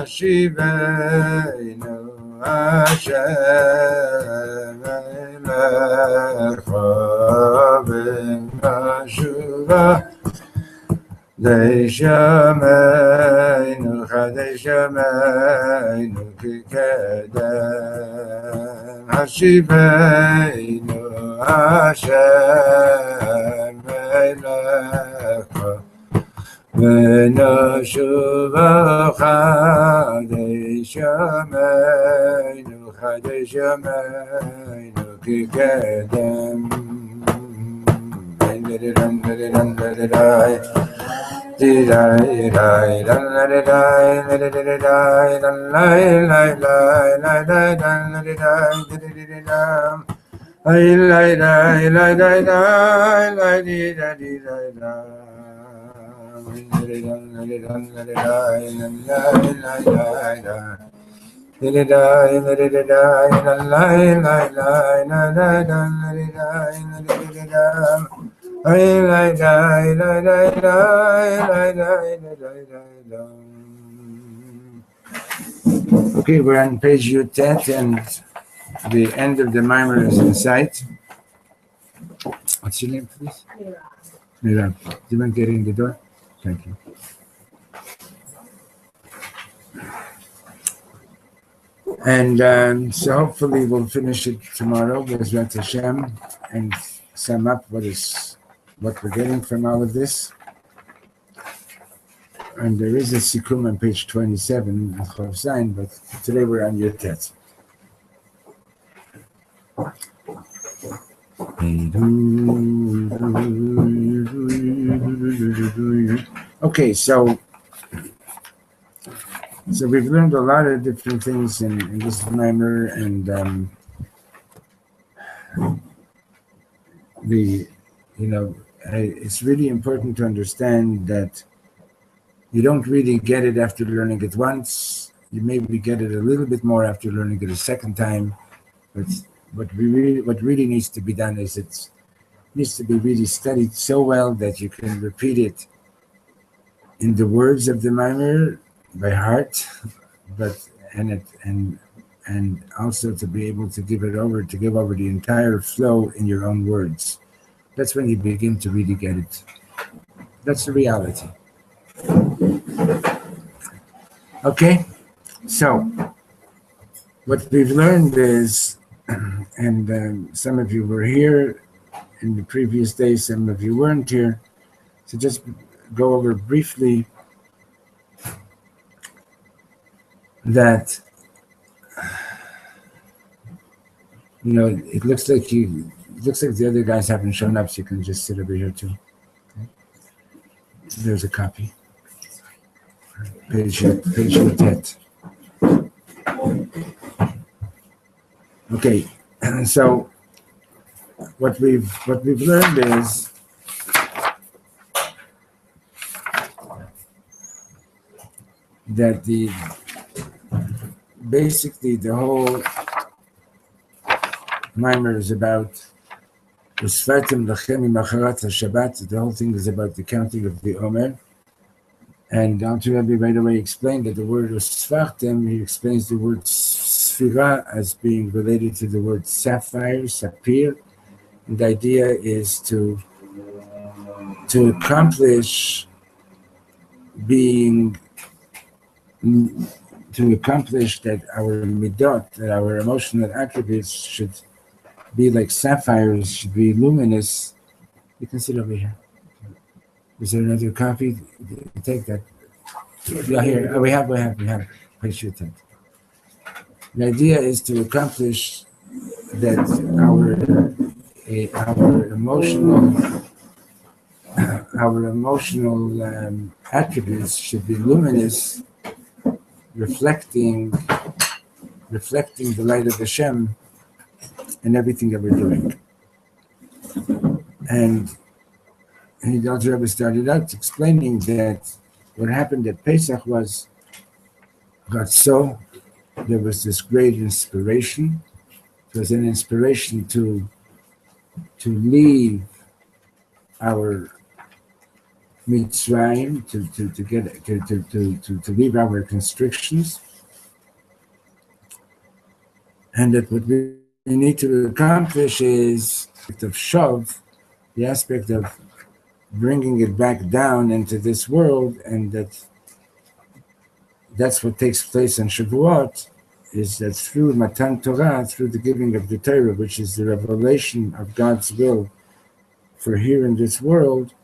Hashivenu Hashem Elecha v'nashuva Deishameinu Chadeshameinu Kikedem Hashivenu Hashem Elecha v'nashuva Chadeshameinu Kikedem Okay, we're on page U10 and the end of the mimer is in sight. What's your name, please? Mira. Do you mind getting in the door? Thank you. And so hopefully we'll finish it tomorrow with LACHEM and sum up what we're getting from all of this. And there is a sikum on page 27, but today we're on U10. Okay, so we've learned a lot of different things in this mimer, and it's really important to understand that you don't really get it after learning it once. You maybe get it a little bit more after learning it a second time, but what really needs to be done is it needs to be really studied so well that you can repeat it in the words of the mimer by heart, and also to be able to give over the entire flow in your own words. That's when you begin to really get it. That's the reality. Okay, so what we've learned is, and some of you were here in the previous days, some of you weren't here, so just go over briefly that, it looks like the other guys haven't shown up, so you can just sit over here too. Okay. So there's a copy. Page 10. Okay, so what we've learned is that basically the whole mimer is about USFARTEM LACHEM Macharat HaShabbat. The whole thing is about the counting of the Omer. And Dr. Rebbe right away explained that the word USFARTEM, he explains the word Sfira as being related to the word sapphire, sapir. And the idea is to accomplish that our midot, that our emotional attributes should be like sapphires, should be luminous. You can sit over here. Is there another copy? Take that. Yeah, here. We have. Page 10. The idea is to accomplish that our emotional our emotional attributes should be luminous, reflecting reflecting the light of Hashem in everything that we're doing. And the Alter Rebbe started out explaining that what happened at Pesach got so there was this great inspiration. It was an inspiration to leave our Mitzrayim, to leave our constrictions, and that what we need to accomplish is of Shav, the aspect of bringing it back down into this world, and that's what takes place on Shavuot, is that through Matan Torah, through the giving of the Torah, which is the revelation of God's will for here in this world,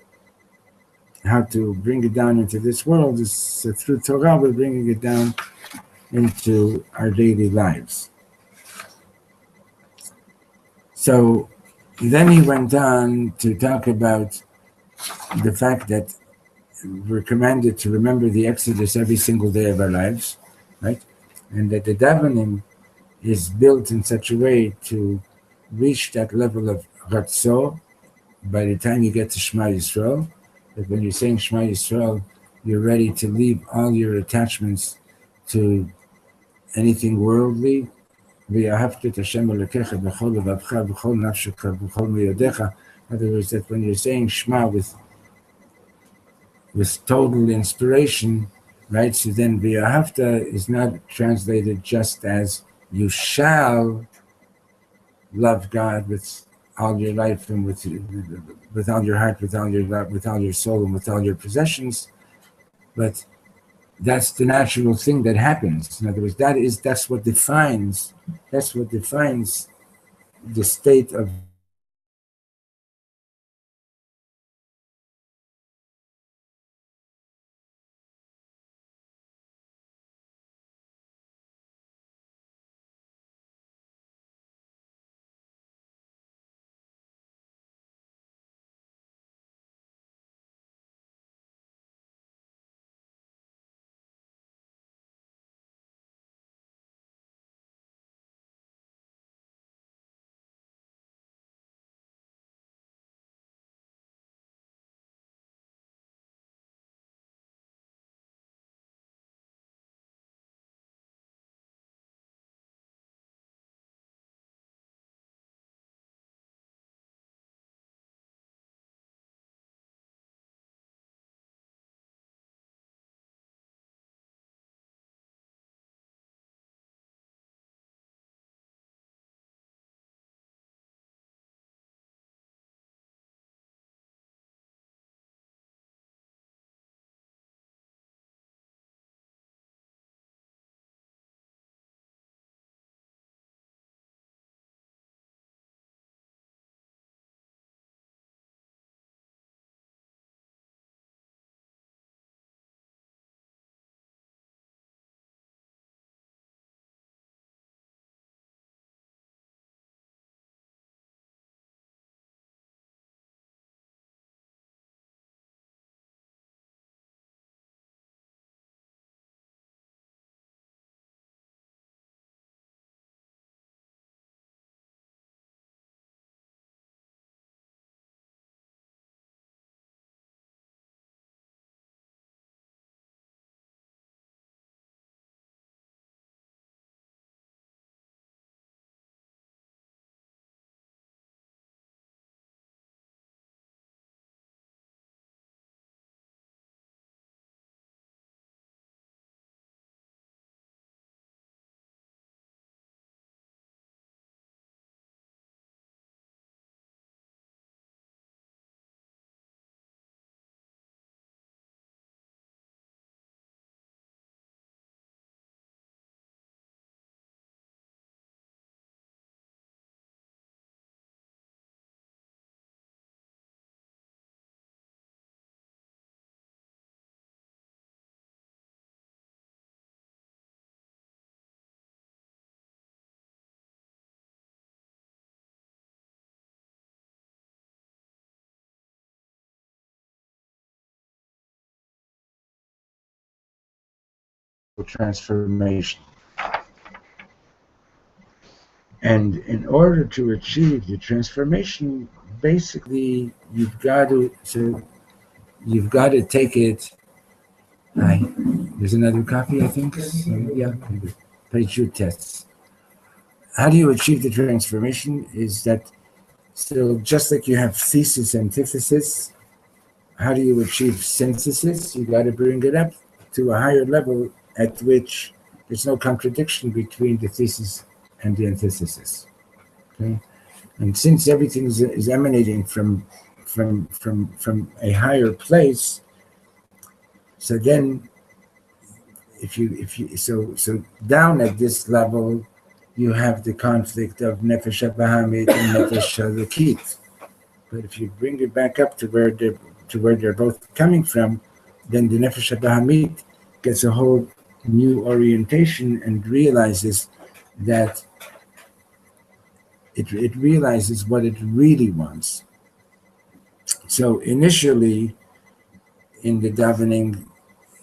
how to bring it down into this world is through Torah, we're bringing it down into our daily lives. So then he went on to talk about the fact that we're commanded to remember the Exodus every single day of our lives, right? And that the davening is built in such a way to reach that level of Ratzah by the time you get to Shema Yisrael, that when you're saying Shema Yisrael, you're ready to leave all your attachments to anything worldly. In other words, that when you're saying Shema with total inspiration, right? So then V'ahavta is not translated just as you shall love God with all your life and with all your heart, with all your soul, and with all your possessions, but that's the natural thing that happens. In other words, that's what defines the state of transformation. And in order to achieve the transformation, basically you've got to take it. There's another copy, I think. So, yeah, page 2 tests. How do you achieve the transformation? Is that so? Just like you have thesis, antithesis. How do you achieve synthesis? You got to bring it up to a higher level at which there's no contradiction between the thesis and the antithesis. Okay, and since everything is emanating from a higher place, so then if you so down at this level, you have the conflict of nefesh habahamit and nefesh halakit. But if you bring it back up to where they're both coming from, then the nefesh habahamit gets a whole new orientation and realizes that it realizes what it really wants. So initially, in the davening,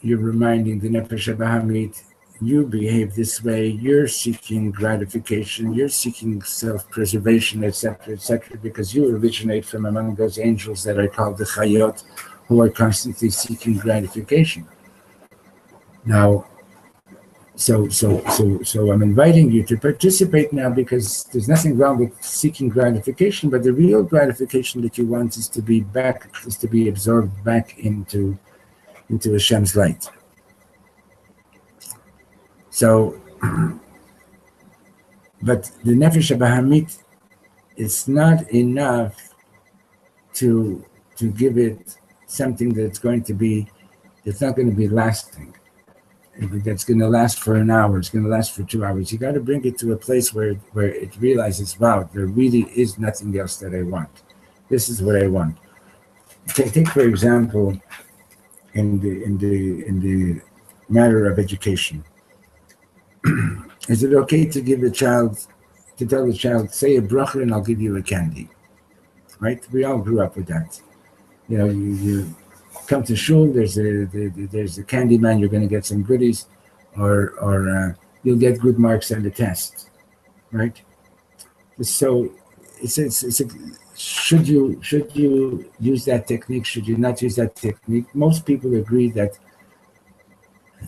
you're reminding the nefesh habahamit, you behave this way, you're seeking gratification, you're seeking self-preservation, etc., because you originate from among those angels that are called the chayot, who are constantly seeking gratification. Now, so I'm inviting you to participate now, because there's nothing wrong with seeking gratification, but the real gratification that you want is to be absorbed back into Hashem's light. So, but the nefesh habahamit, it's not enough to give it something that's not going to be lasting. That's going to last for an hour. It's going to last for 2 hours. You got to bring it to a place where it realizes, wow, there really is nothing else that I want. This is what I want. Take for example, in the matter of education. Is it okay to tell the child, say a bracha and I'll give you a candy? Right? We all grew up with that. You know, you come to shul, there's a candy man, you're going to get some goodies, or you'll get good marks on the test, right? So should you use that technique? Should you not use that technique? Most people agree that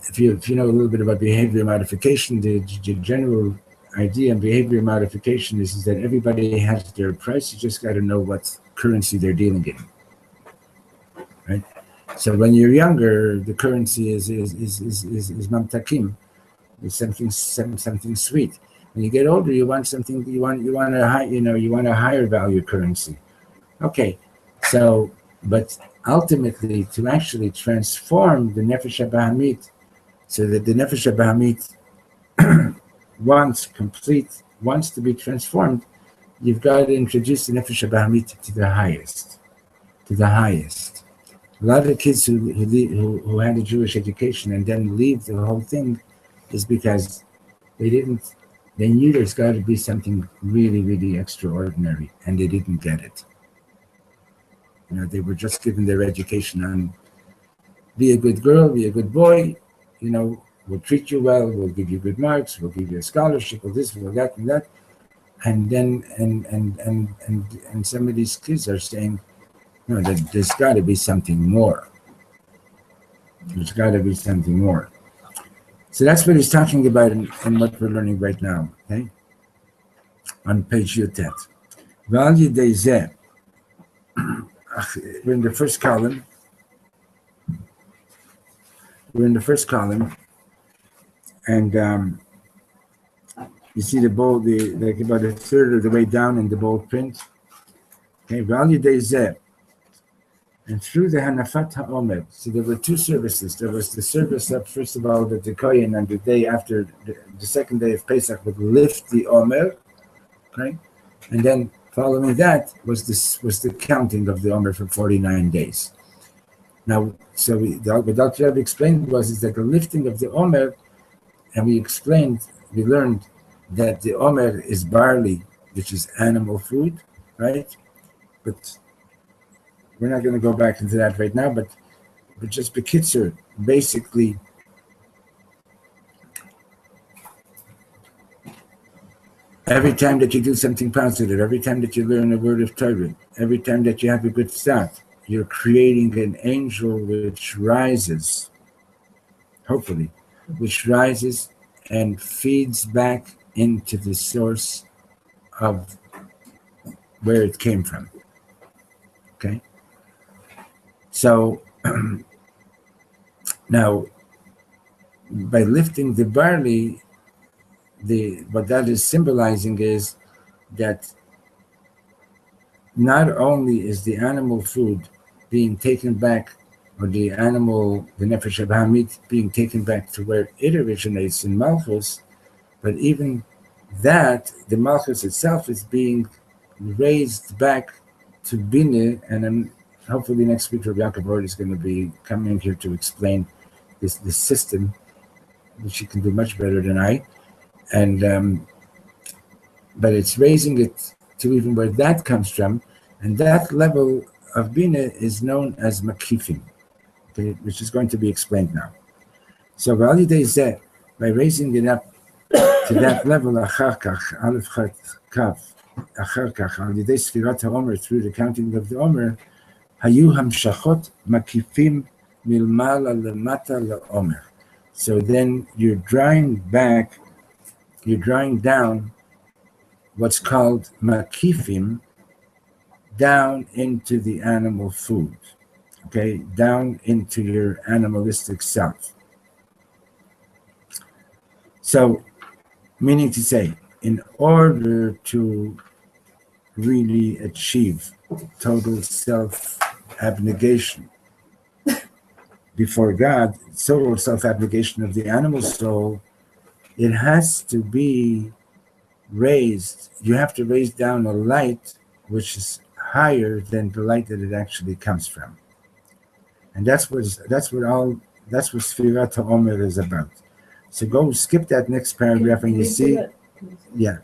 if you know a little bit about behavior modification, the general idea in behavior modification is that everybody has their price. You just got to know what currency they're dealing in, right? So when you're younger, the currency is mamtakim, is something sweet. When you get older, you want something. You want a higher value currency. Okay, so but ultimately, to actually transform the nefesh habahamit, so that the nefesh habahamit wants to be transformed, you've got to introduce the nefesh habahamit to the highest. A lot of kids who had a Jewish education and then leave the whole thing is because they knew there's got to be something really, really extraordinary, and they didn't get it. You know, they were just given their education on be a good girl, be a good boy, you know, we'll treat you well, we'll give you good marks, we'll give you a scholarship, we'll this, we'll that, and that. And then and some of these kids are saying, no, there's got to be something more. There's got to be something more. So that's what he's talking about in what we're learning right now, okay? On page Yutet. Value de Zeh. We're in the first column. And you see the bold, like about a third of the way down in the bold print. Okay, Value de Zeh. And through the Hanafat HaOmer, so there were two services. There was the service of, first of all, that the Kohen on the day after, the second day of Pesach would lift the Omer, right? And then following that was the counting of the Omer for 49 days. Now, so what Dr. Rebbe explained is that the lifting of the Omer, and we learned that the Omer is barley, which is animal food, right? But we're not going to go back into that right now, but just Bekitzer, basically, Every time that you do something positive, every time that you learn a word of Torah, every time that you have a good thought, you're creating an angel which rises, hopefully, which rises and feeds back into the source of where it came from. Okay? So, now, by lifting the barley, what that is symbolizing is that not only is the animal food being taken back, or the nefesh abahamit being taken back to where it originates in Malchus, but even that, the Malchus itself is being raised back to Bine, and then hopefully next week Rabbi Yaakov Ord is going to be coming here to explain this system, which he can do much better than I. And but it's raising it to even where that comes from, and that level of Bina is known as Makifim, okay, which is going to be explained now. So by raising it up to that level, Achar Kach, Aleph Chat Kav, Achar Kach, Al Yidei Sfirat HaOmer, through the counting of the Omer, Hayu Hamshachot Makifim Milmala Lemata LaOmer. So then you're drawing down what's called makifim down into the animal food, okay, down into your animalistic self. So, meaning to say, in order to really achieve total self-abnegation before God, total self-abnegation of the animal soul, it has to be raised. You have to raise down a light which is higher than the light that it actually comes from, and that's what Sfirat HaOmer is about. So go skip that next paragraph, and you see, yeah,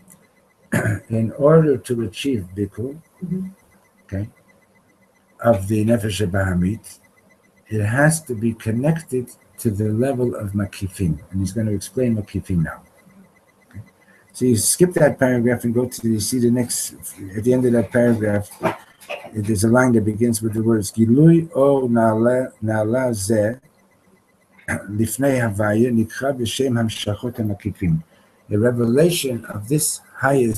in order to achieve Bikul, okay, of the Nefesh Bahamit, it has to be connected to the level of Makifim, and he's going to explain Makifim now. Okay. So you skip that paragraph and go to, you see the next, at the end of that paragraph, there's a line that begins with the words, Gilui o na'ala zeh lifnei havaya nikra b'shem hamshachot hamakifim. The revelation of this high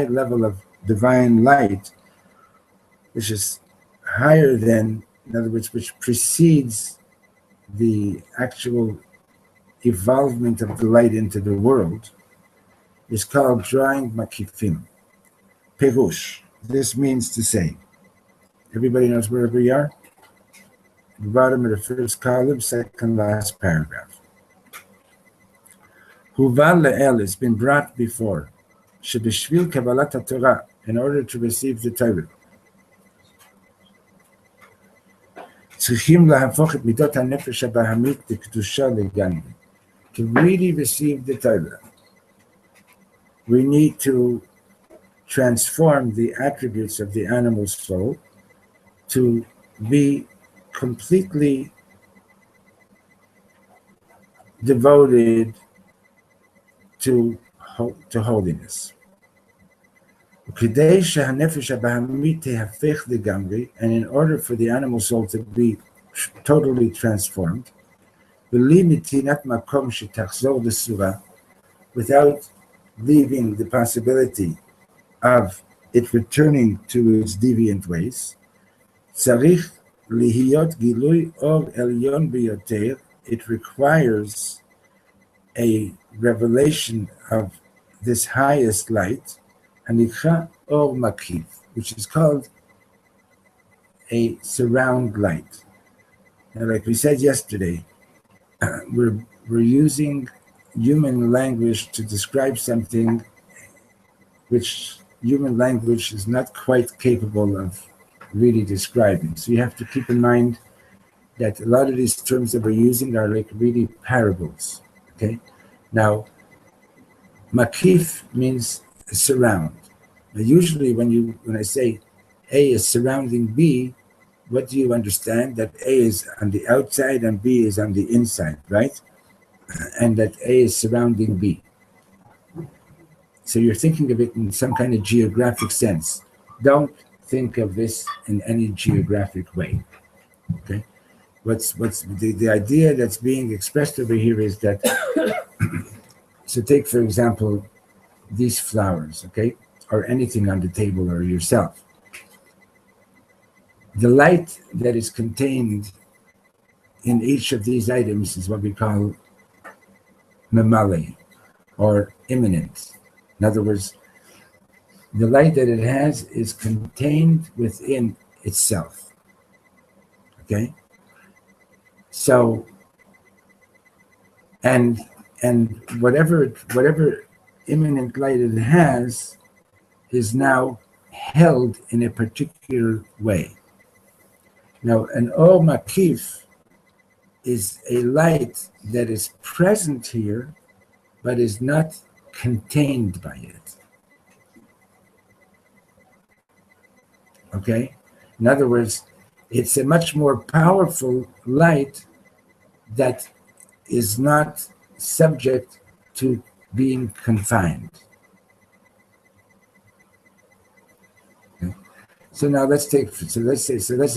level of divine light, which is higher than, in other words, which precedes the actual evolvement of the light into the world, is called drawing makifim. Perush. This means to say, everybody knows where we are? At the bottom of the first column, second last paragraph. Huval le'el has been brought before, shebishvil kabbalat haTorah, in order to receive the Torah. Tzrichim lahafoch et midot hanefesh habahamit lekdusha legamri. To really receive the Torah, we need to transform the attributes of the animal soul to be completely devoted to holiness. And in order for the animal soul to be totally transformed, without leaving the possibility of it returning to its deviant ways, it requires a revelation of this highest light, which is called a surround light. And like we said yesterday, we're using human language to describe something which human language is not quite capable of really describing. So you have to keep in mind that a lot of these terms that we're using are like really parables. Okay, now makif means surround. Now usually when I say A is surrounding B, what do you understand? That A is on the outside and B is on the inside, right? And that A is surrounding B. So you're thinking of it in some kind of geographic sense. Don't think of this in any geographic way. Okay. What's the idea that's being expressed over here is that, so take for example these flowers, okay, or anything on the table or yourself. The light that is contained in each of these items is what we call mamale, or immanent. In other words, the light that it has is contained within itself. Okay? So, and whatever immanent light it has is now held in a particular way. Now, an O makif is a light that is present here, but is not contained by it. Okay? In other words, it's a much more powerful light that is not subject to being confined. Okay? So now let's say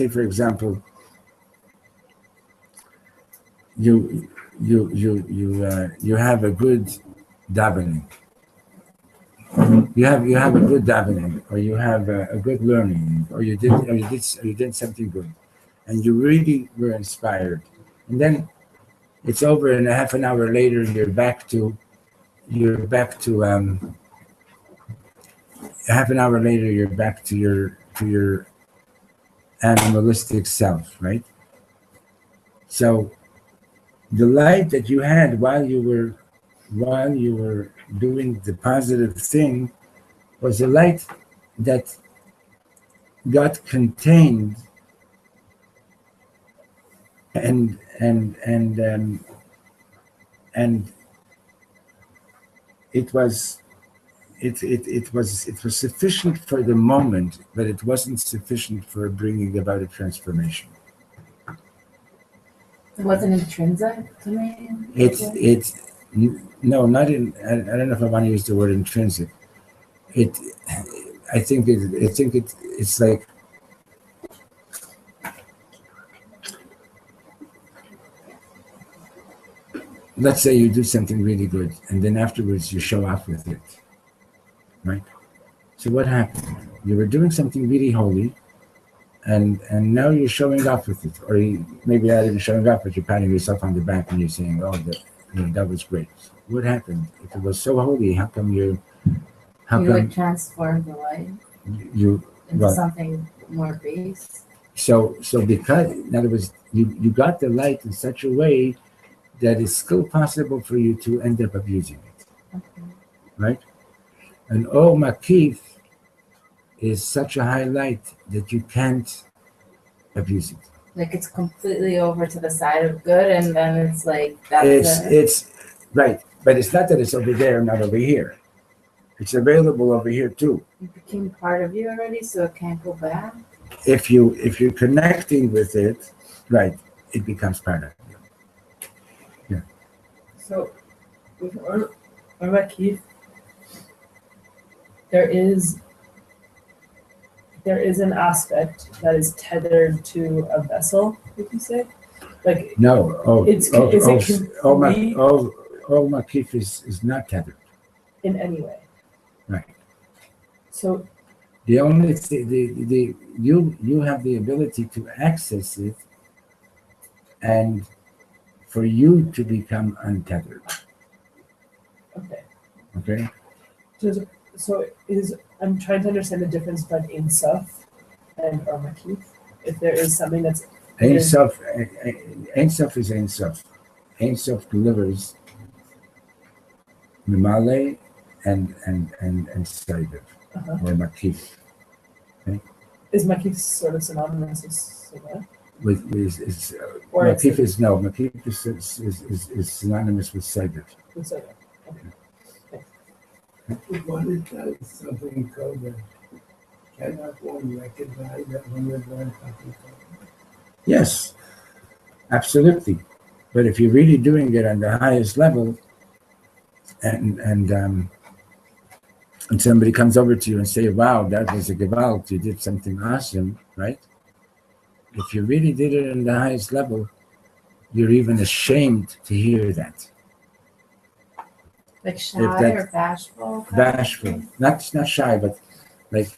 for example, you have a good davening. You have a good davening, or you have a good learning, or you did something good, and you really were inspired. And then it's over, and a half an hour later, you're back to half an hour later, you're back to your animalistic self, right? So the light that you had while you were doing the positive thing was a light that got contained and it was sufficient for the moment, but it wasn't sufficient for bringing about a transformation. It wasn't intrinsic to me? No, not in. I don't know if I want to use the word intrinsic. I think it's like, let's say you do something really good, and then afterwards you show off with it, right? So what happened? You were doing something really holy, and now you're showing off with it, or maybe not even showing off, but you're patting yourself on the back and you're saying, "Oh, that was great." What happened? If it was so holy, how come you would transform the light into something more base? So because, in other words, you got the light in such a way that it's still possible for you to end up abusing it. Okay. Right? And O makif is such a high light that you can't abuse it. Like it's completely over to the side of good, and then it's like it's right, but it's not that it's over there, not over here. It's available over here too. It became part of you already, so it can't go back. If you're connecting with it, right, it becomes part of you. Yeah. So with Makif, there is an aspect that is tethered to a vessel, would you say? Like no, Makif is not tethered in any way. Right. So the only you have the ability to access it, and for you to become untethered. Okay. Okay. So I'm trying to understand the difference between Ein Sof and Makif. If there is something that's Ein Sof is Ein Sof. Ein Sof delivers Mimale and Saiviv, or Makif. Okay? Is Makif sort of synonymous with Saiviv? Makif is no. Makif is synonymous with Saiviv. With Saiviv. Okay. What is that? Something called that cannot one recognize that when you're doing something called? Yes, absolutely. But if you're really doing it on the highest level, and and somebody comes over to you and say, wow, that was a gewalt, you did something awesome, right? If you really did it in the highest level, you're even ashamed to hear that. Like shy or bashful? Bashful. Not shy, but like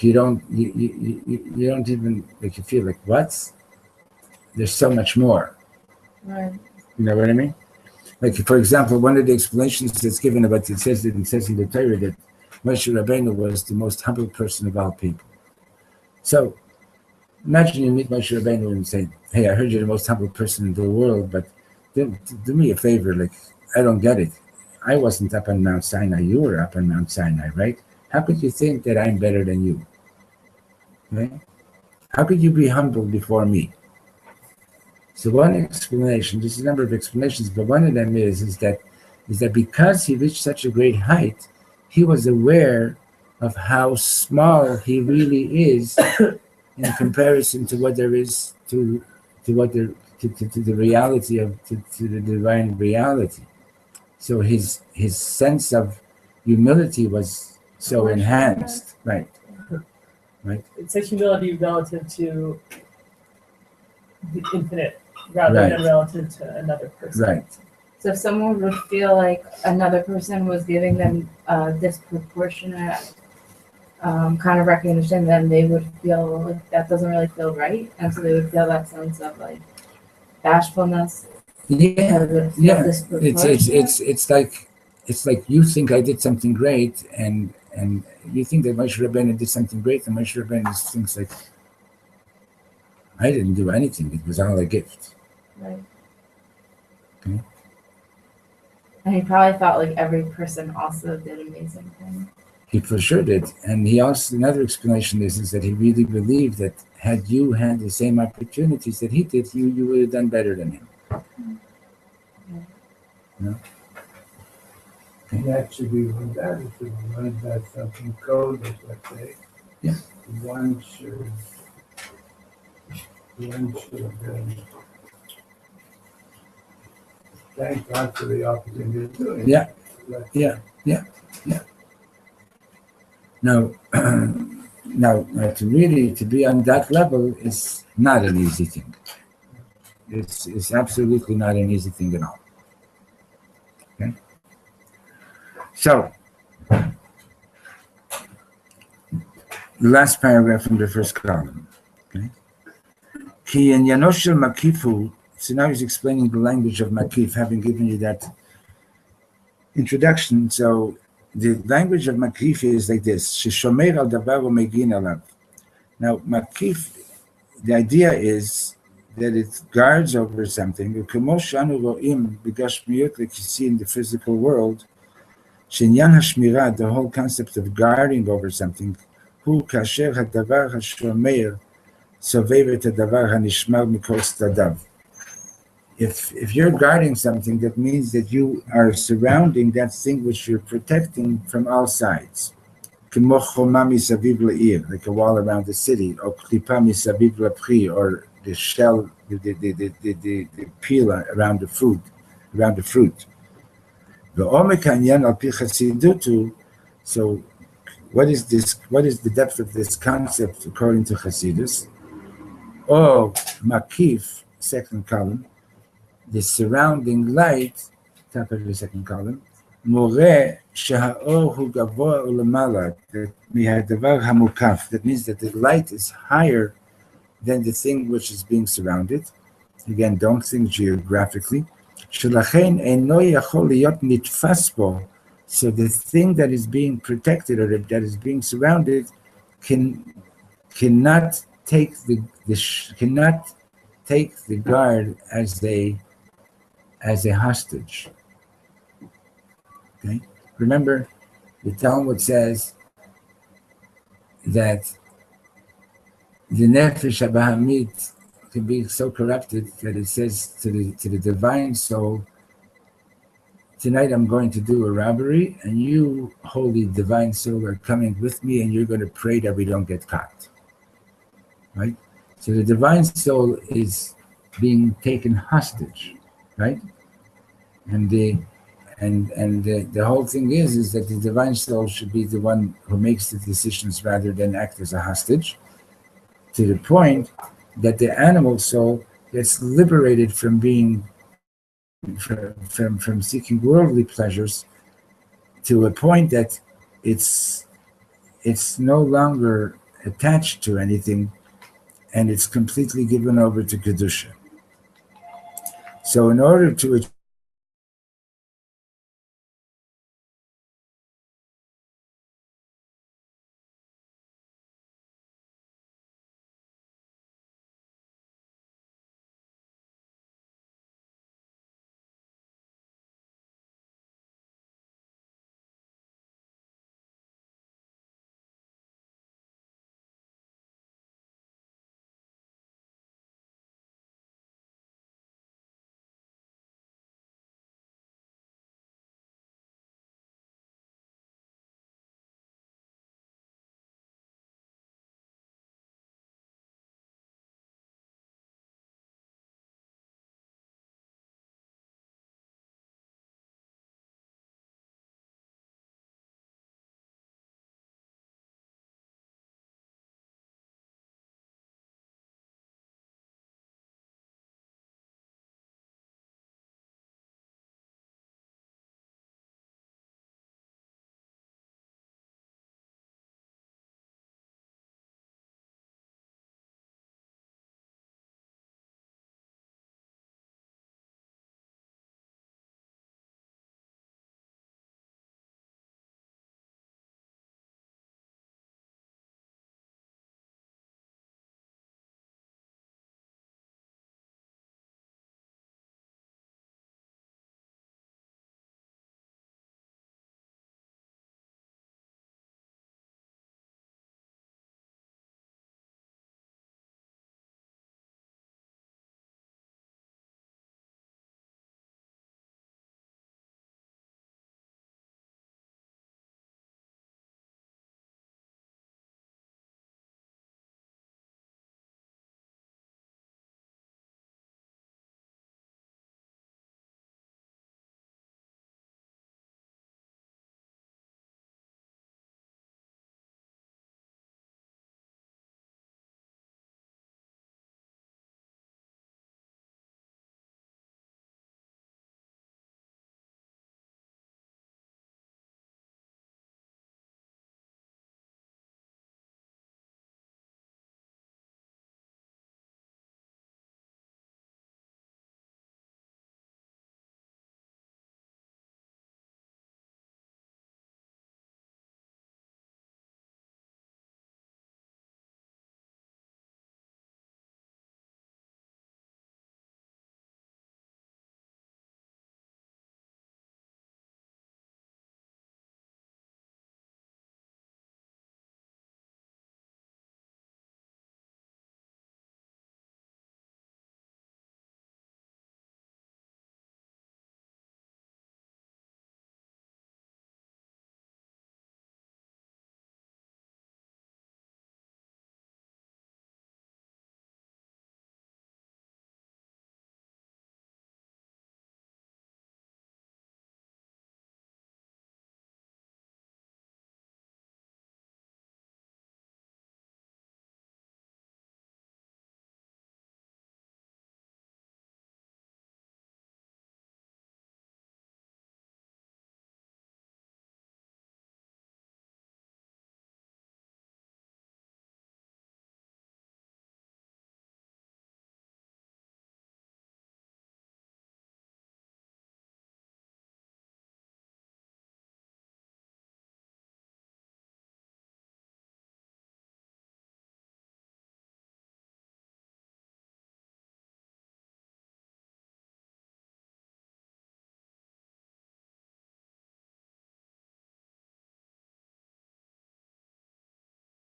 you don't even, like, you feel like, what? There's so much more. Right. You know what I mean? Like, for example, one of the explanations that's given about it says in the Torah that Moshe Rabbeinu was the most humble person of all people. So imagine you meet Moshe Rabbeinu and say, hey, I heard you're the most humble person in the world, but do me a favor, like, I don't get it. I wasn't up on Mount Sinai, you were up on Mount Sinai, right? How could you think that I'm better than you? Right? How could you be humble before me? So one explanation, there's a number of explanations, but one of them is that because he reached such a great height, he was aware of how small he really is in comparison to what there is to the reality of to the divine reality. So his sense of humility was so enhanced, right? It's a humility relative to the infinite rather than relative to another person. Right. So if someone would feel like another person was giving them a disproportionate kind of recognition, then they would feel like that doesn't really feel right, and so they would feel that sense of like bashfulness. Yeah. It's like you think I did something great, and you think that Moshe Rabbeinu did something great, and Moshe Rabbeinu thinks like, I didn't do anything. It was all a gift. Right. Okay. And he probably felt like every person also did amazing things. He for sure did. And he also, another explanation is that he really believed that had you had the same opportunities that he did, you would have done better than him. No? And that should be one that if you learn that something code, let's say. Yeah. One should thank God for the opportunity to do it. Yeah. Now, to be on that level is not an easy thing. It's absolutely not an easy thing at all. Okay. So, the last paragraph from the first column. Okay. Ki en Yanoshel Makifu. So now he's explaining the language of Makif, having given you that introduction. So the language of Makif is like this: Sheshomer al davar u'megin alav. Now, Makif, the idea is that it guards over something. U'kemo shanu ro'im b'gashmiyot, like you see in the physical world, shenyan hashmirah, the whole concept of guarding over something, hu kasher hadavar hashomer sovev et hadavar hanishmar mikol tzadav. If you're guarding something, that means that you are surrounding that thing which you're protecting from all sides. Like a wall around the city, or or the shell, the peel around the fruit. So what is this? What is the depth of this concept according to Hasidus? Oh, Makif, second column. The surrounding light, top of the second column, Moreh sheha'or hu gavoa u'lamala, mihadavar hamukaf. That means that the light is higher than the thing which is being surrounded. Again, don't think geographically. Shelachen eino yachol liyot nitfas bo. So the thing that is being protected or that is being surrounded cannot take the guard as a hostage. Okay? Remember, the Talmud says that the nefesh habahamit can be so corrupted that it says to the divine soul, tonight I'm going to do a robbery, and you, holy divine soul, are coming with me, and you're going to pray that we don't get caught. Right? So the divine soul is being taken hostage. Right? And And the whole thing is that the divine soul should be the one who makes the decisions rather than act as a hostage, to the point that the animal soul gets liberated from being from seeking worldly pleasures, to a point that it's no longer attached to anything, and it's completely given over to Kedusha. So in order to achieve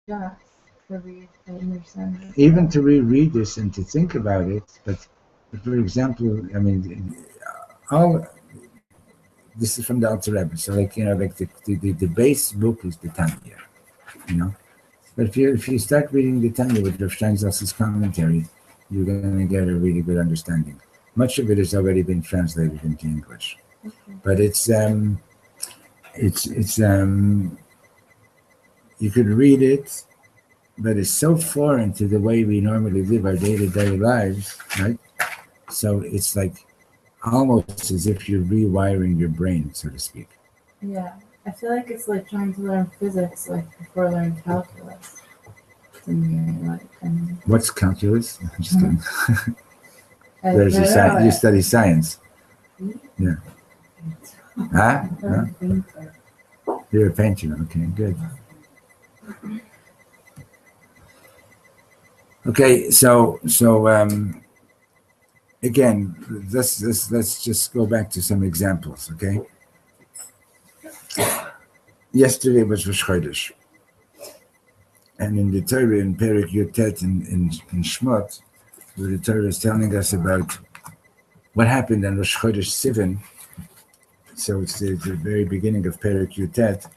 just to read the understanding. even to reread this and to think about it, but for example, I mean, all this is from the Alter Rebbe, so like like the base book is the Tanya, you know. But if you start reading the Tanya with Rav Steinsaltz's commentary, you're going to get a really good understanding. Much of it has already been translated into English. But it's you could read it, but it's so foreign to the way we normally live our day-to-day lives, right? So it's like almost as if you're rewiring your brain, so to speak. Yeah, I feel like it's like trying to learn physics like before learning calculus. To me, like, What's calculus? I'm just kidding. I There's don't a know. you study science. Yeah. Huh? I Huh? don't think so. You're a painter. Okay, good. Okay, so again, let's just go back to some examples. Okay. Yesterday was Rosh Chodesh, and in the Torah in Perek Yutet in Shmot, where the Torah is telling us about what happened on Rosh Chodesh Sivan. So it's the very beginning of Perek Yutet.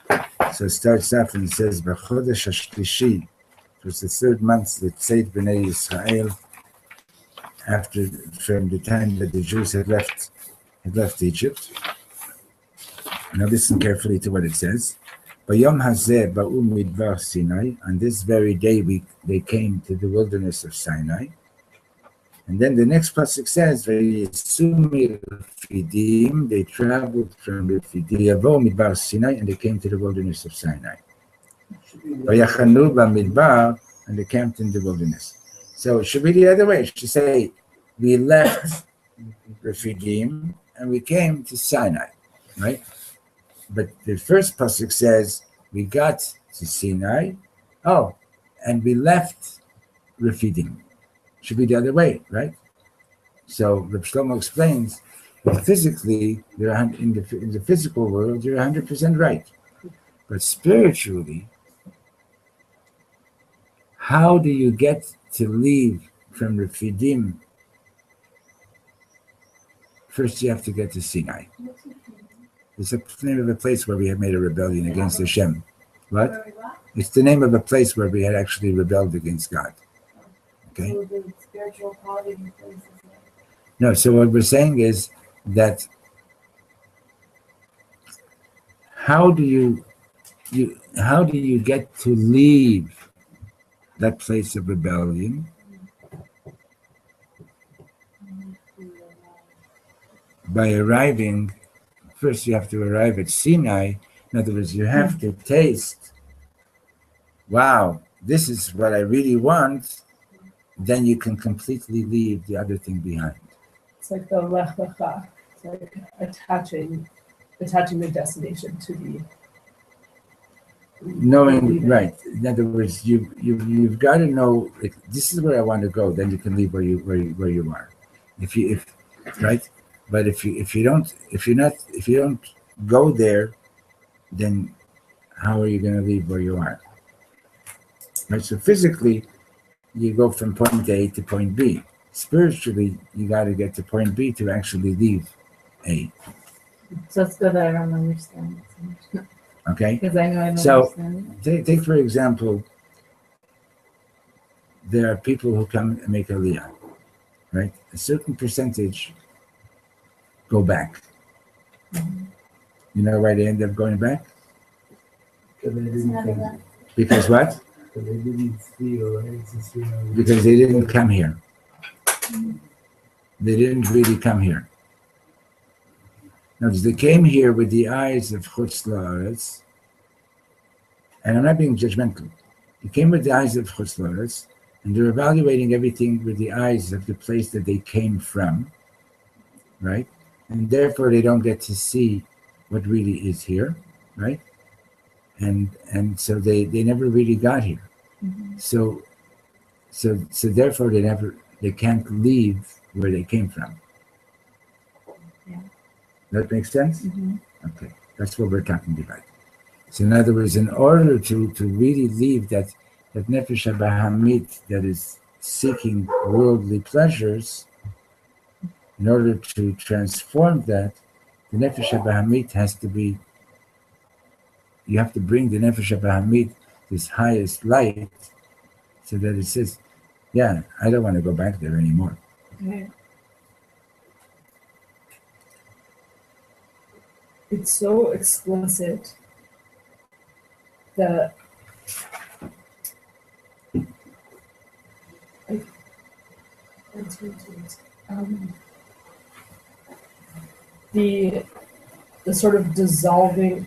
So it starts off and it says, "B'chodesh hashlishi," it was the third month that Tzeit B'nai Yisrael, after from the time that the Jews had left Egypt. Now listen carefully to what it says. Bayom hazeh ba'u midbar Sinai. On this very day they came to the wilderness of Sinai. And then the next pasuk says, "Vayisumi Refidim." They traveled from Refidim, Yavo midbar Sinai, and they came to the wilderness of Sinai. Vayachanu b'midbar, and they camped in the wilderness. So it should be the other way. It should say, we left Refidim and we came to Sinai, right? But the first pasuk says, we got to Sinai, and we left Refidim. Should be the other way, right? So Reb Shlomo explains that physically, in the physical world, you're 100% right. But spiritually, how do you get to leave from Refidim? First, you have to get to Sinai. It's the name of a place where we had made a rebellion against Hashem. What? It's the name of a place where we had actually rebelled against God. Okay? So the spiritual quality of the place is like, No, so what we're saying is that how do you get to leave that place of rebellion? By arriving, first you have to arrive at Sinai. In other words, you have to taste, wow, this is what I really want. Then you can completely leave the other thing behind. It's like the lech lecha. It's like attaching the destination to the Knowing, right. In other words, you've got to know, like, this is where I want to go. Then you can leave where you are. If right. But if you don't go there, then how are you going to leave where you are? Right. So physically, you go from point A to point B. Spiritually, you got to get to point B to actually leave A. so it's good that I don't understand it. Okay. Because I know I don't So understand take for example, there are people who come and make aliyah, right? A certain percentage go back. You know why they end up going back? Because they didn't Because what? Because they didn't feel right. Because they didn't come here. They didn't really come here. Now, they came here with the eyes of Chutz La'aretz, and I'm not being judgmental. They came with the eyes of Chutz La'aretz, and they're evaluating everything with the eyes of the place that they came from, right? And therefore, they don't get to see what really is here, right? And so they never really got here. Mhm. So therefore, they can't leave where they came from. Yeah. That makes sense? Mhm. Okay, that's what we're talking about. So in other words, in order to really leave that nefesh habahamit that is seeking worldly pleasures, in order to transform that, the nefesh habahamit has to be, you have to bring the nefesh habahamit, this highest light, so that it says, yeah, I don't want to go back there anymore. Okay. it's so explicit that the sort of dissolving,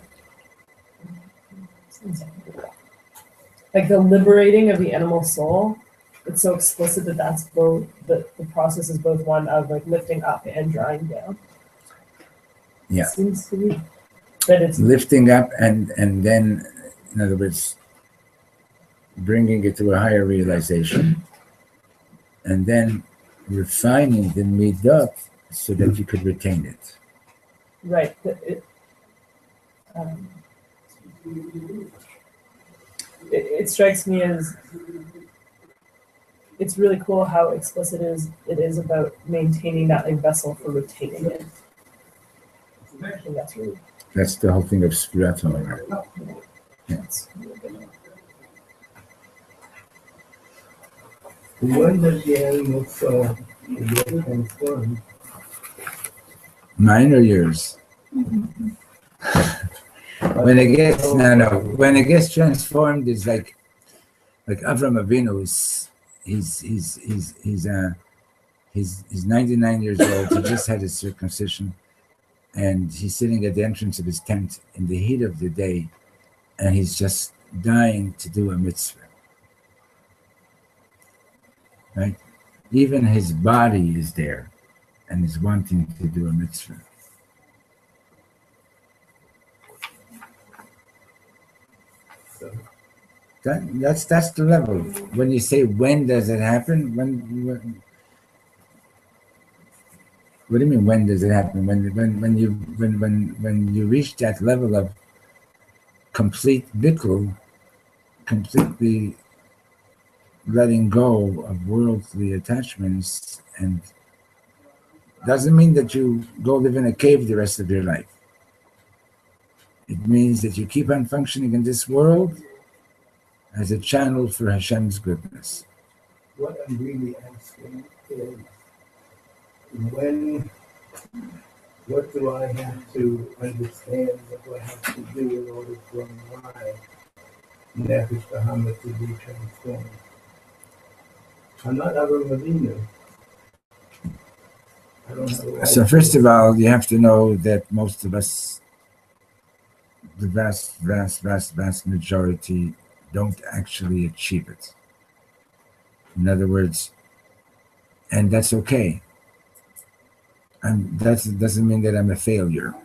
like the liberating of the animal soul. It's so explicit that that's both the process is both one of like lifting up and drawing down. Yeah. It seems to me that it's Lifting up and then, in other words, bringing it to a higher realization, and then refining the midot so that you could retain it. right. It strikes me as it's really cool how explicit it is about maintaining that like vessel for retaining it. I think That's the whole thing of Spiratum. that's really good. When does the animal soul get transformed? Mine or yours? When it gets when it gets transformed, it's like Avram Avinu he's 99 years old. He just had his circumcision, and he's sitting at the entrance of his tent in the heat of the day, and he's just dying to do a mitzvah. Right? Even his body is there, and is wanting to do a mitzvah. That's the level. When you say when does it happen, when what do you mean when does it happen? When you reach that level of complete bittul, completely letting go of worldly attachments, and doesn't mean that you go live in a cave the rest of your life. It means that you keep on functioning in this world as a channel for Hashem's goodness. What I'm really asking is, what do I have to understand? What do I have to do in order for my Nefesh Bahamut to be transformed? I'm not Avram Avinu. I don't have So first of all, you have to know that most of us, the vast majority, don't actually achieve it. In other words, and that's okay. And that doesn't mean that I'm a failure.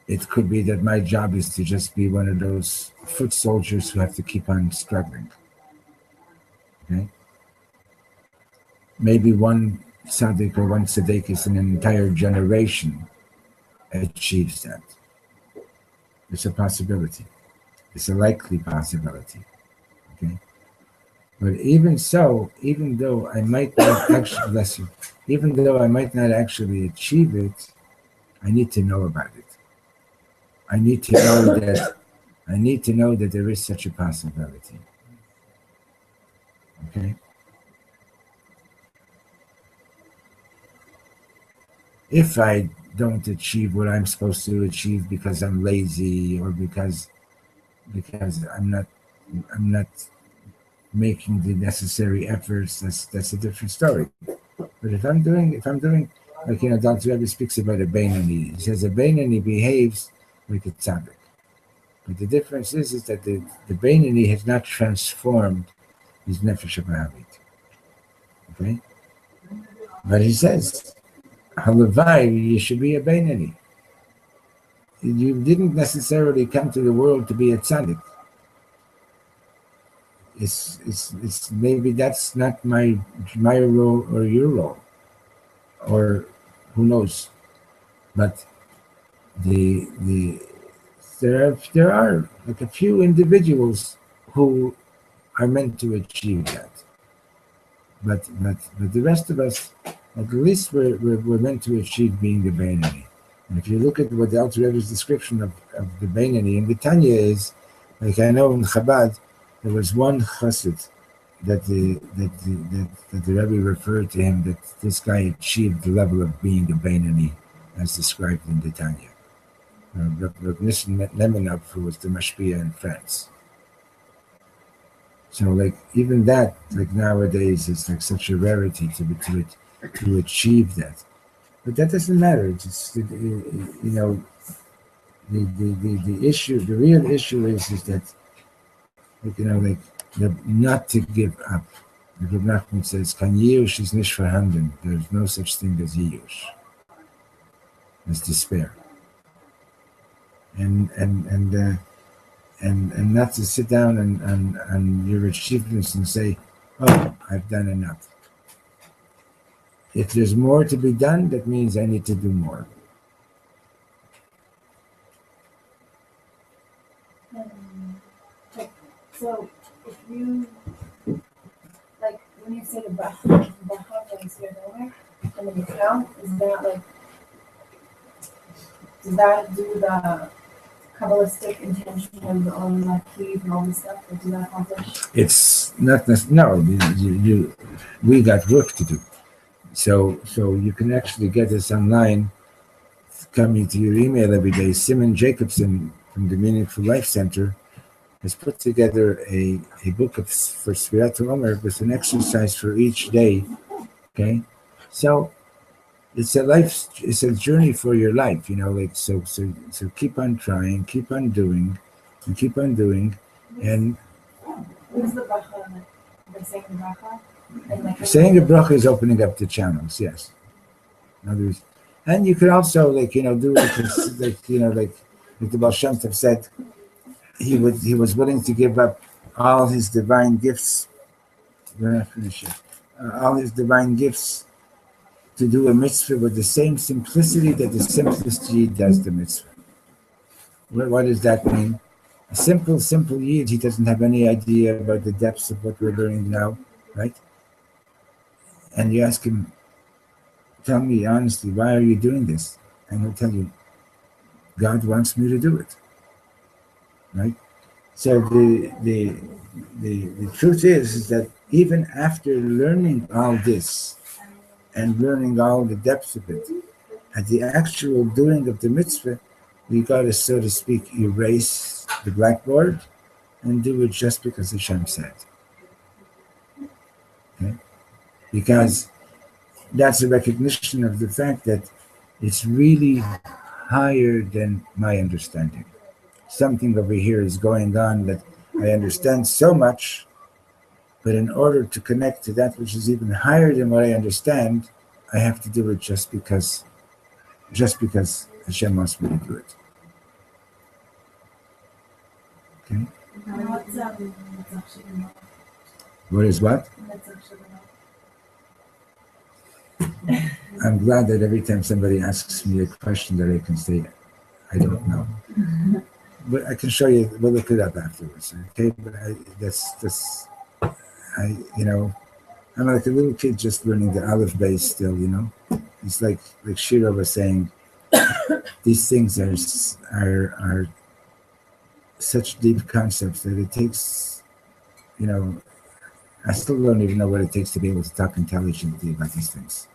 It could be that my job is to just be one of those foot soldiers who have to keep on struggling. Okay? Maybe one tzaddik or one tzaddik in an entire generation achieves that. It's a possibility. It's a likely possibility. Okay? But even so, even though I might not actually, even though I might not actually achieve it, I need to know about it. I need to know that there is such a possibility. Okay? If I don't achieve what I'm supposed to achieve because I'm lazy or because I'm not making the necessary efforts, that's a different story. But if I'm doing, like, Dr. Rebbe speaks about a Beinani. He says a Beinani behaves like a tzaddik. But the difference is that the Beinani has not transformed his nefesh Bahamut. Okay? But he says, Halavai, you should be a Beinani. You didn't necessarily come to the world to be a tzaddik. It's maybe that's not my role or your role, or who knows. But there are like a few individuals who are meant to achieve that. But the rest of us, at least we're meant to achieve being the Beinani. And if you look at what the Alter Rebbe's description of the Beinani in the Tanya is, like, I know in Chabad, there was one chassid that the Rebbe referred to him, that this guy achieved the level of being a Beinani as described in the Tanya. Rav Nissim Lemanov, who was the Mashpia in France. So, like, even that, like nowadays, it's like such a rarity to achieve that. But that doesn't matter. It's just, you know, the issue, the real issue is that, like, you know, like, not to give up. Like Rav Nachman says, "Kan Yush is nicht vorhanden." There's no such thing as Yush, as despair. And not to sit down and your achievements and say, "Oh, I've done enough." If there's more to be done, that means I need to do more. So if you, like, when you say the bracha is your donor, and then you count, is that like, does that do the Kabbalistic intention and the own Lachiv and all this stuff, or do that accomplish? It's not no. We got work to do. So you can actually get this online, coming to your email every day. Simon Jacobson from the Meaningful Life Center has put together a book for Sfirat Omer with an exercise for each day. Okay, so it's a journey for your life, you know. Like so keep on trying, keep on doing, and Who's the bracha? Like saying the bracha? And like saying a bracha is opening up the channels. Yes, in other words, and you can also, like, you know, do it like, you know, like the Baal Shem Tov said. He was willing to give up all his divine gifts. We're not finished yet. All his divine gifts to do a mitzvah with the same simplicity that the simplest Yid does the mitzvah. What does that mean? A simple Yid, he doesn't have any idea about the depths of what we're learning now, right? And you ask him, tell me honestly, why are you doing this? And he'll tell you, God wants me to do it. Right? So the truth is that even after learning all this and learning all the depths of it, at the actual doing of the mitzvah, we got to, so to speak, erase the blackboard and do it just because Hashem said. Okay? Because that's a recognition of the fact that it's really higher than my understanding. Something over here is going on that I understand so much, but in order to connect to that which is even higher than what I understand, I have to do it just because Hashem wants me to do it. Okay? what's actually not. What is what? That's actually not. I'm glad that every time somebody asks me a question that I can say, I don't know. But I can show you, we'll look it up afterwards, okay? But you know, I'm like a little kid just learning the Aleph base still, you know? It's like Shira was saying, these things are such deep concepts that it takes, you know, I still don't even know what it takes to be able to talk intelligently about these things.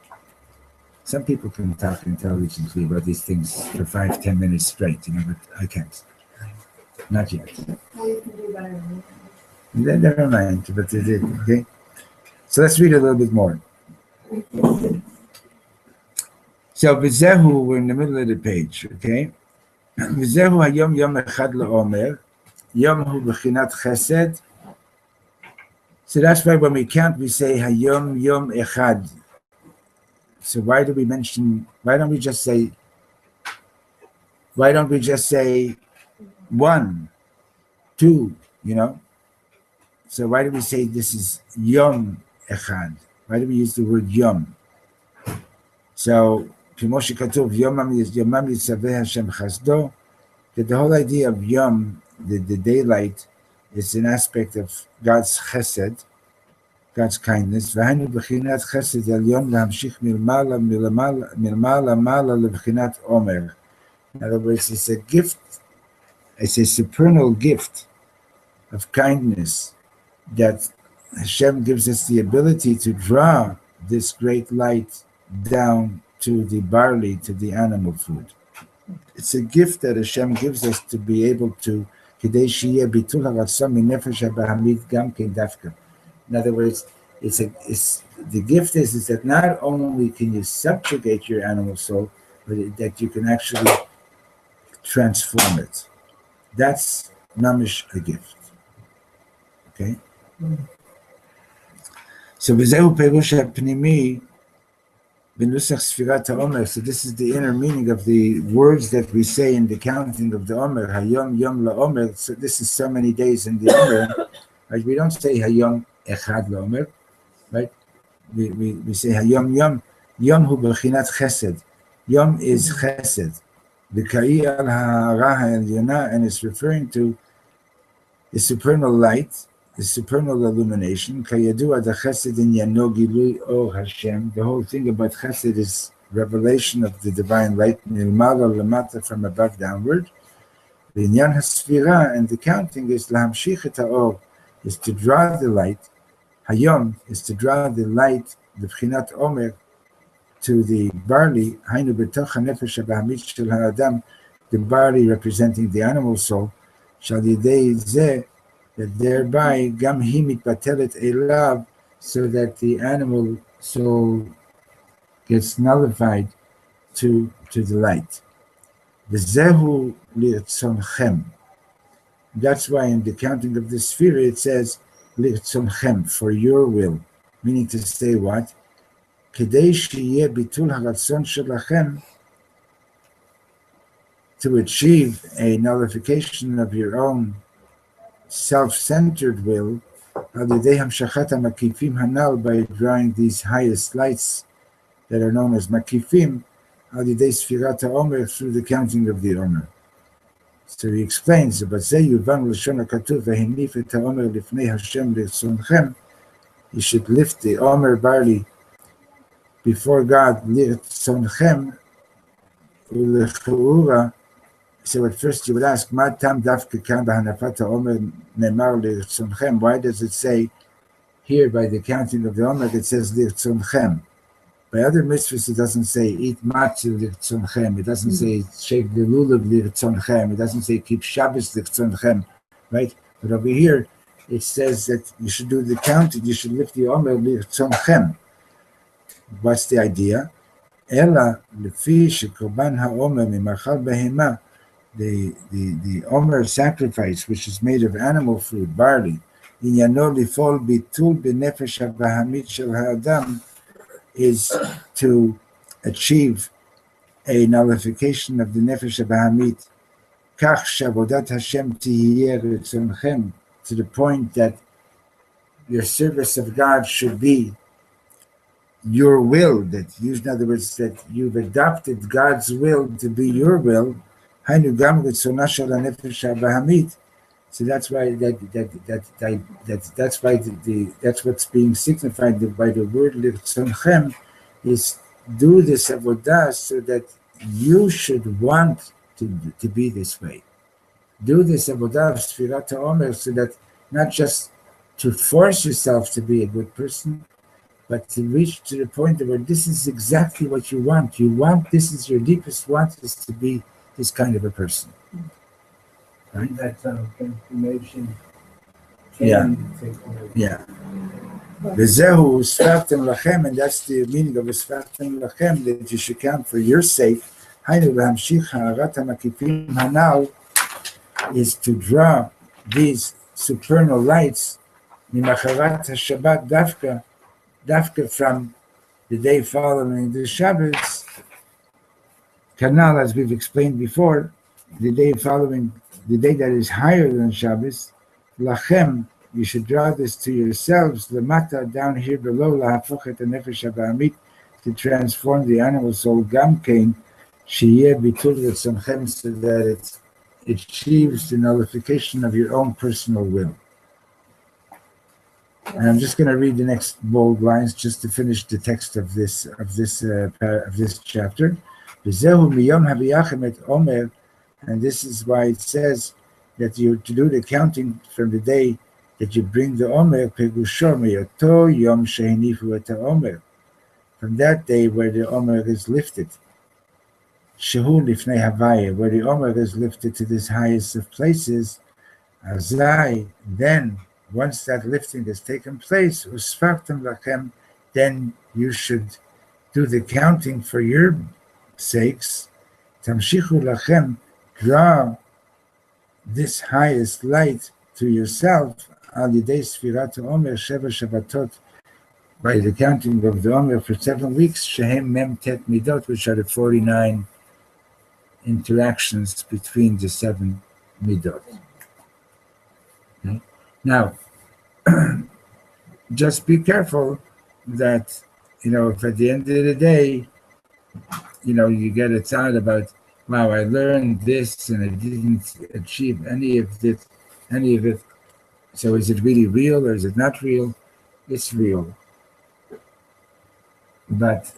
Some people can talk intelligently about these things for 5-10 minutes straight, you know, but I can't. Not yet. Well, you can do better than Then never mind, but they did, okay? So let's read a little bit more. So Vizehu, we're in the middle of the page, okay? Vizehu hayom yom echad le'omer, yom hu b'chinat chesed. So that's why when we count, we say hayom yom echad. So why don't we just say 1, 2, you know? So why do we say this is yom echad? Why do we use the word yom? So, K'moshe Katuv, yomam yitzaveh Hashem chasdo, that the whole idea of yom, the daylight, is an aspect of God's chesed, God's kindness. V'hainu b'chinat chesed elyon lahamshich milmala mala leb'chinat omer. In other words, it's a gift, it's a supernal gift of kindness that Hashem gives us the ability to draw this great light down to the barley, to the animal food. It's a gift that Hashem gives us to be able to. In other words, it's the gift is that not only can you subjugate your animal soul, but that you can actually transform it. That's mamish a gift. Okay. So v'zehu perush ha'pnimi b'nusach sfirat ha'omer. So this is the inner meaning of the words that we say in the counting of the Omer. Hayom yom la'omer. So this is so many days in the Omer. Right? We don't say hayom echad la'omer. Right? We say hayom yom. Yom hu b'chinat chesed. Yom is chesed. The ka'i al ha'ara ha'elyona, and it's referring to the supernal light, the supernal illumination. Kayadu ad chesed in yano gilui or Hashem. The whole thing about chesed is revelation of the divine light, nilmala lamata, from above downward. The inyan hasfira, and the counting is lahamshich et ha'or, is to draw the light. Hayom is to draw the light, the b'chinat omer, to the barley. Hainu b'toch hanefesh ha'bahamit shel ha'adam, the barley representing the animal soul. Shal yidei zeh, that thereby gam hi mitbatelet elav, so that the animal soul gets nullified to the light. V'zehu lirtzonchem. That's why in the counting of the sphere it says lirtzonchem, for your will, meaning to say what? Kedei sheyeh bitul haratzon shelachem, to achieve a nullification of your own self-centered will, by drawing these highest lights that are known as makifim, through the counting of the Omer. So he explains, you should lift the Omer barley before God, so at first you would ask, why does it say here by the counting of the Omer, it says lirtzonchem? By other mitzvahs it doesn't say eat matzah lirtzonchem, it doesn't say shake the lulav lirtzonchem, it doesn't say keep Shabbos lirtzonchem, right? But over here it says that you should do the counting, you should lift the Omer lirtzonchem. What's the idea? Ela lefi shekorban ha'omer mimachal behema, the Omer sacrifice, which is made of animal food, barley, inyano lifol bitul b'nefesh ha'bahamit shel ha'adam, is to achieve a nullification of the nefesh ha'bahamit, kach shavodat Hashem tihiyeh ritzonchem, to the point that your service of God should be your will, that you, in other words, that you've adopted God's will to be your will. So that's why that's what's being signified by the word lirtzonchem, is do this avodah so that you should want to be this way. Do this avodah of Sfirat HaOmer so that not just to force yourself to be a good person, but to reach to the point where this is exactly what you want. You want, this is your deepest want, is to be this kind of a person. Right? That transformation Yeah. can take over. Yeah. V'zehu USFARTEM LACHEM, and that's the meaning of USFARTEM LACHEM, that you should count for your sake. Hainu v'hamshich ha'arat ha'makifim hanal, is to draw these supernal lights mimacharat ha'shabbat dafka from the day following the Shabbos, Kanal, as we've explained before, the day following, the day that is higher than Shabbos, Lachem, you should draw this to yourselves, Lamata, down here below, Lahafochet nefesh ha'bahamit, to transform the animal soul, Gamkein, Sheyeh bitul ritzonchem, so that it achieves the nullification of your own personal will. And I'm just going to read the next bold lines just to finish the text of this chapter. And this is why it says that you to do the counting from the day that you bring the Omer, from that day where the Omer is lifted. Shehu Lifnei Havaya, where the Omer is lifted to this highest of places, Azai, then, once that lifting has taken place, USFARTEM LACHEM, then you should do the counting for your sakes. Tamshichu LACHEM, draw this highest light to yourself, Al Yidei Sfirat Omer Sheva Shabbatot, by the counting of the Omer for 7 weeks, Shehem Mem Tet Midot, which are the 49 interactions between the 7 Midot. Okay? Now, just be careful that, if at the end of the day, you get a thought about, wow, I learned this and I didn't achieve any of it. So is it really real or is it not real? It's real. But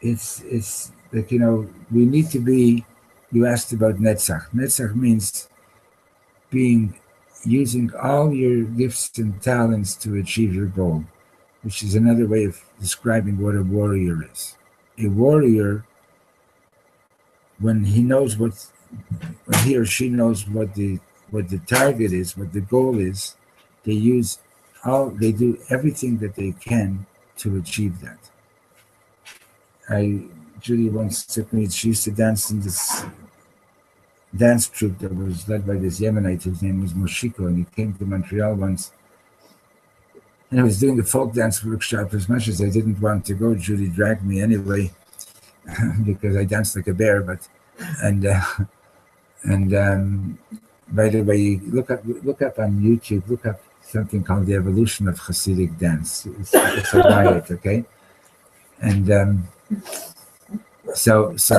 it's like, we need to be, you asked about Netzach. Netzach means using all your gifts and talents to achieve your goal, which is another way of describing what a warrior is. A warrior, when he or she knows what the target is, what the goal is, they do everything that they can to achieve that. Julie once took me, she used to dance in this dance troupe that was led by this Yemenite whose name was Moshiko, and he came to Montreal once. And I was doing a folk dance workshop. As much as I didn't want to go, Julie dragged me anyway, because I danced like a bear. By the way, look up on YouTube, look up something called The Evolution of Hasidic Dance. It's a riot, okay? And so it's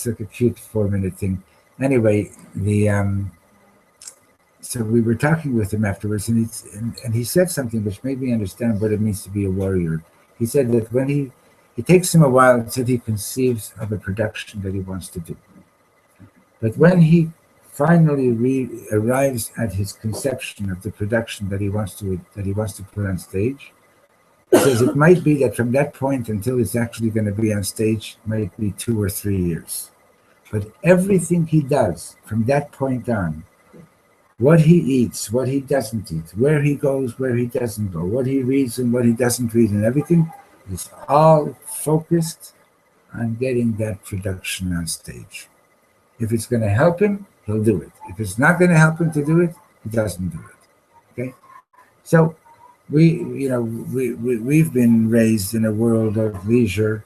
like a cute 4-minute thing. Anyway, so we were talking with him afterwards, and he said something which made me understand what it means to be a warrior. He said that when it takes him a while until he conceives of a production that he wants to do. But when he finally arrives at his conception of the production that he wants to put on stage, he says it might be that from that point until it's actually going to be on stage might be 2 or 3 years. But everything he does from that point on, what he eats, what he doesn't eat, where he goes, where he doesn't go, what he reads and what he doesn't read, and everything is all focused on getting that production on stage. If it's going to help him, he'll do it. If it's not going to help him to do it, he doesn't do it. Okay? So we've been raised in a world of leisure.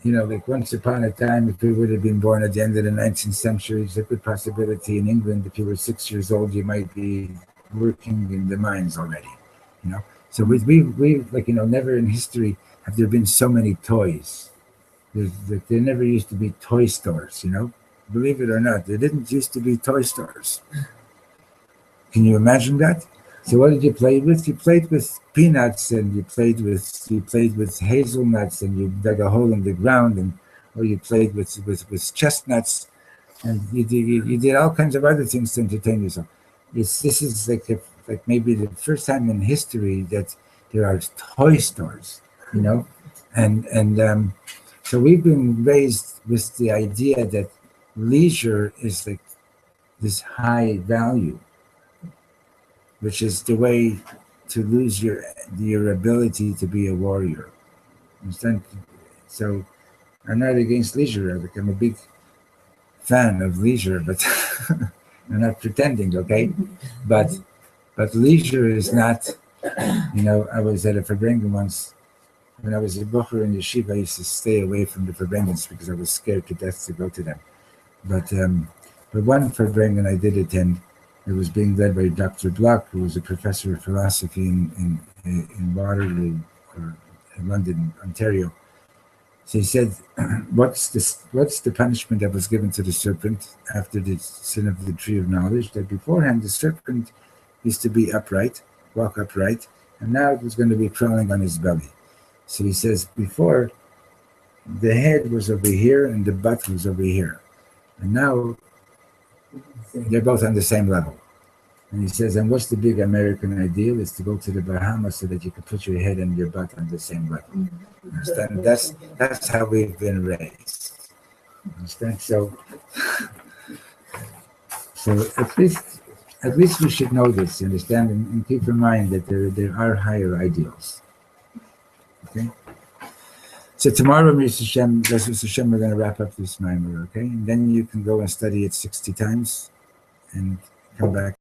Like once upon a time, if we would have been born at the end of the 19th century, there's a good possibility in England, if you were 6 years old, you might be working in the mines already. So we've never in history have there been so many toys. There never used to be toy stores. Believe it or not, there didn't used to be toy stores. Can you imagine that? So what did you play with? You played with peanuts, and you played with hazelnuts, and you dug a hole in the ground, or you played with chestnuts, and you did all kinds of other things to entertain yourself. This is like maybe the first time in history that there are toy stores, and so we've been raised with the idea that leisure is like this high value, which is the way to lose your ability to be a warrior. Understand? So I'm not against leisure. I'm a big fan of leisure, but I'm not pretending, okay? But leisure is not, I was at a Farbrengen once. When I was a bocher in yeshiva, I used to stay away from the Farbrengens because I was scared to death to go to them. But one Farbrengen I did attend. It was being led by Dr. Block, who was a professor of philosophy in Waterloo, or in London, Ontario. So he said, what's the punishment that was given to the serpent after the sin of the tree of knowledge? That beforehand the serpent used to be upright, walk upright, and now it was going to be crawling on his belly. So he says, before, the head was over here and the butt was over here. And now they're both on the same level. And he says, and what's the big American ideal? Is to go to the Bahamas so that you can put your head and your butt on the same level. Understand? That's how we've been raised. Understand? So at least we should know this, understand, and keep in mind that there are higher ideals. Okay? So tomorrow, Mr. Shem, Mr. Shem, we're going to wrap up this mimer, okay? And then you can go and study it 60 times and come back.